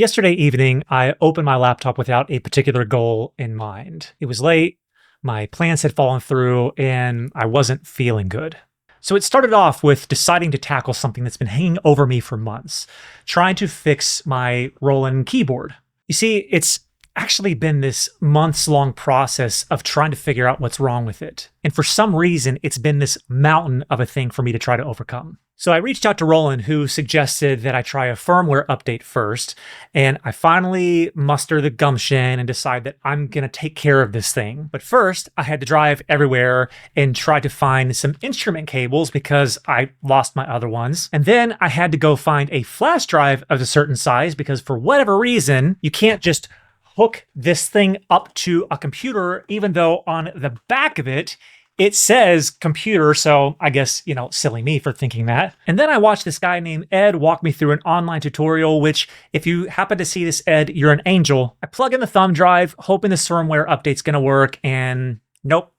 Yesterday evening, I opened my laptop without a particular goal in mind. It was late, my plans had fallen through, and I wasn't feeling good. So it started off with deciding to tackle something that's been hanging over me for months, trying to fix my Roland keyboard. You see, it's actually been this months-long process of trying to figure out what's wrong with it. And for some reason, it's been this mountain of a thing for me to try to overcome. So I reached out to Roland, who suggested that I try a firmware update first, and I finally muster the gumption and decide that I'm going to take care of this thing. But first, I had to drive everywhere and try to find some instrument cables because I lost my other ones. And then I had to go find a flash drive of a certain size because for whatever reason, you can't just hook this thing up to a computer, even though on the back of it, it says computer, so I guess, silly me for thinking that. And then I watched this guy named Ed walk me through an online tutorial, which if you happen to see this, Ed, you're an angel. I plug in the thumb drive, hoping this firmware update's gonna work, and nope,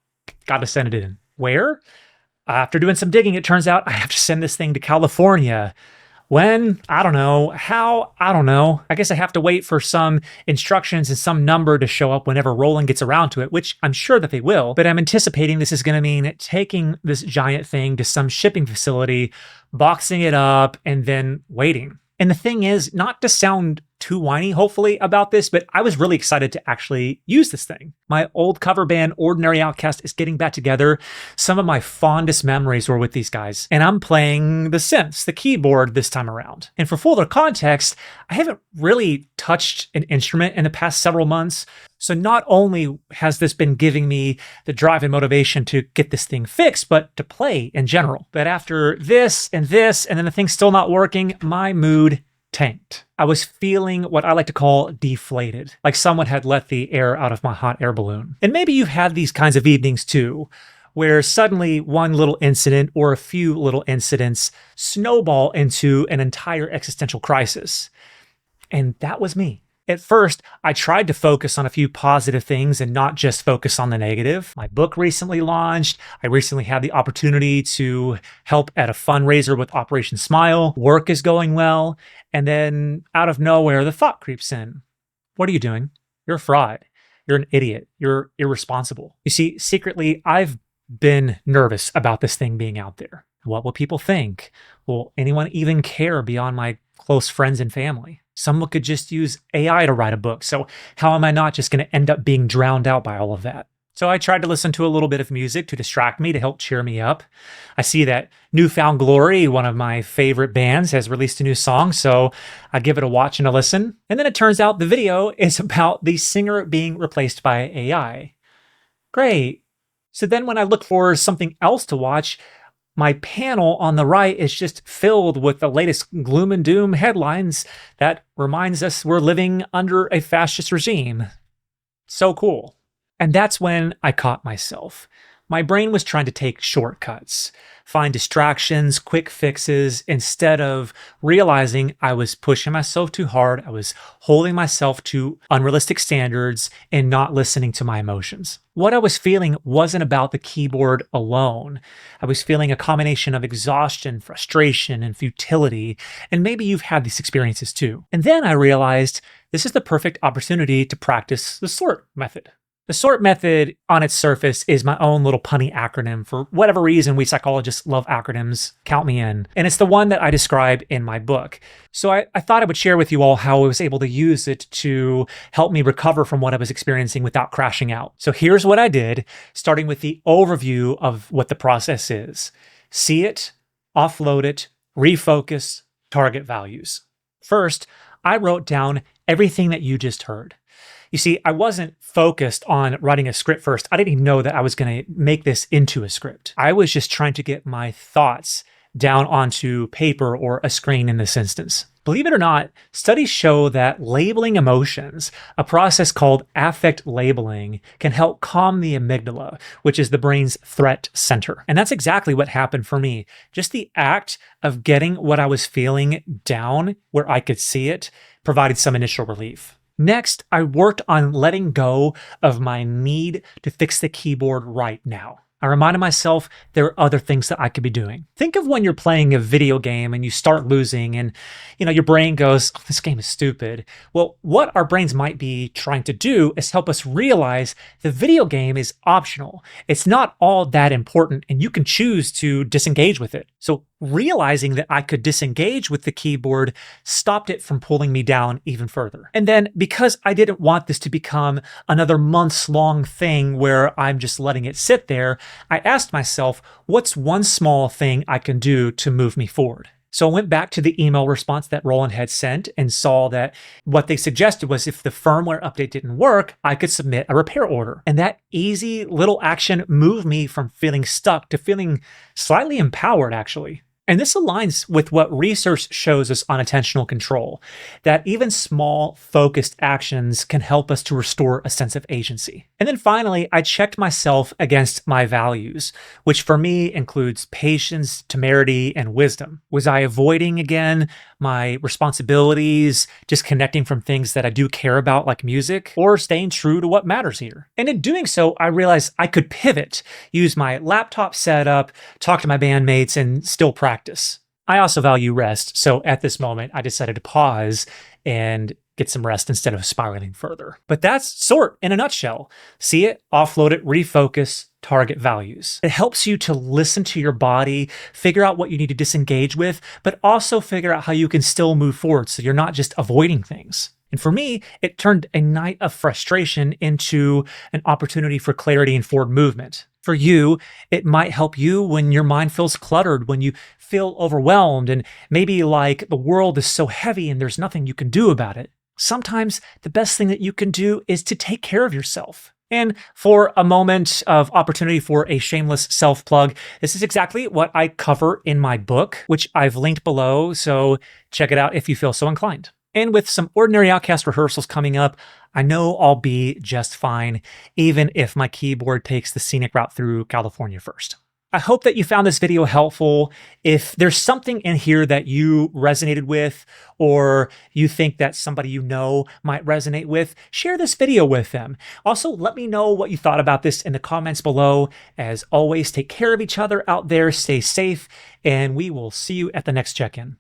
gotta send it in. Where? After doing some digging, it turns out I have to send this thing to California. When? I don't know. How? I don't know. I guess I have to wait for some instructions and some number to show up whenever Roland gets around to it, which I'm sure that they will, but I'm anticipating this is going to mean taking this giant thing to some shipping facility, boxing it up, and then waiting. And the thing is, not to sound too whiny, hopefully, about this, but I was really excited to actually use this thing. My old cover band, Ordinary Outcast, is getting back together. Some of my fondest memories were with these guys, and I'm playing the synths, the keyboard this time around. And for fuller context, I haven't really touched an instrument in the past several months. So not only has this been giving me the drive and motivation to get this thing fixed, but to play in general. But after this, and then the thing's still not working, my mood tanked. I was feeling what I like to call deflated, like someone had let the air out of my hot air balloon. And maybe you've had these kinds of evenings too, where suddenly one little incident or a few little incidents snowball into an entire existential crisis. And that was me. At first, I tried to focus on a few positive things and not just focus on the negative. My book recently launched. I recently had the opportunity to help at a fundraiser with Operation Smile. Work is going well. And then out of nowhere, the thought creeps in. What are you doing? You're a fraud. You're an idiot. You're irresponsible. You see, secretly, I've been nervous about this thing being out there. What will people think? Will anyone even care beyond my close friends and family? Someone could just use AI to write a book. So how am I not just going to end up being drowned out by all of that? So I tried to listen to a little bit of music to distract me, to help cheer me up. I see that Newfound Glory, one of my favorite bands, has released a new song. So I give it a watch and a listen. And then it turns out the video is about the singer being replaced by AI. Great. So then when I look for something else to watch, my panel on the right is just filled with the latest gloom and doom headlines that reminds us we're living under a fascist regime. So cool. And that's when I caught myself. My brain was trying to take shortcuts, find distractions, quick fixes, instead of realizing I was pushing myself too hard. I was holding myself to unrealistic standards and not listening to my emotions. What I was feeling wasn't about the keyboard alone. I was feeling a combination of exhaustion, frustration, and futility. And maybe you've had these experiences too. And then I realized this is the perfect opportunity to practice the SORT method. The SORT method on its surface is my own little punny acronym. For whatever reason, we psychologists love acronyms. Count me in. And it's the one that I describe in my book. So I thought I would share with you all how I was able to use it to help me recover from what I was experiencing without crashing out. So here's what I did, starting with the overview of what the process is. See it, offload it, refocus, target values. First, I wrote down everything that you just heard. You see, I wasn't focused on writing a script first. I didn't even know that I was going to make this into a script. I was just trying to get my thoughts down onto paper or a screen in this instance. Believe it or not, studies show that labeling emotions, a process called affect labeling, can help calm the amygdala, which is the brain's threat center. And that's exactly what happened for me. Just the act of getting what I was feeling down where I could see it provided some initial relief. Next, I worked on letting go of my need to fix the keyboard right now. I reminded myself there are other things that I could be doing. Think of when you're playing a video game and you start losing and your brain goes, oh, this game is stupid. Well, what our brains might be trying to do is help us realize the video game is optional. It's not all that important and you can choose to disengage with it. So realizing that I could disengage with the keyboard stopped it from pulling me down even further. And then because I didn't want this to become another months-long thing where I'm just letting it sit there, I asked myself, what's one small thing I can do to move me forward? So I went back to the email response that Roland had sent and saw that what they suggested was if the firmware update didn't work, I could submit a repair order. And that easy little action moved me from feeling stuck to feeling slightly empowered, actually. And this aligns with what research shows us on attentional control, that even small, focused actions can help us to restore a sense of agency. And then finally, I checked myself against my values, which for me includes patience, temerity, and wisdom. Was I avoiding, again, my responsibilities, disconnecting from things that I do care about, like music, or staying true to what matters here? And in doing so, I realized I could pivot, use my laptop setup, talk to my bandmates, and still practice. I also value rest, so at this moment, I decided to pause and get some rest instead of spiraling further. But that's SORT in a nutshell. See it, offload it, refocus, target values. It helps you to listen to your body, figure out what you need to disengage with, but also figure out how you can still move forward so you're not just avoiding things. And for me, it turned a night of frustration into an opportunity for clarity and forward movement. For you, it might help you when your mind feels cluttered, when you feel overwhelmed, and maybe like the world is so heavy and there's nothing you can do about it. Sometimes the best thing that you can do is to take care of yourself. And for a moment of opportunity for a shameless self-plug, this is exactly what I cover in my book, which I've linked below, so check it out if you feel so inclined. And with some Ordinary Outcast rehearsals coming up, I know I'll be just fine, even if my keyboard takes the scenic route through California first. I hope that you found this video helpful. If there's something in here that you resonated with, or you think that somebody you know might resonate with, share this video with them. Also, let me know what you thought about this in the comments below. As always, take care of each other out there, stay safe, and we will see you at the next check-in.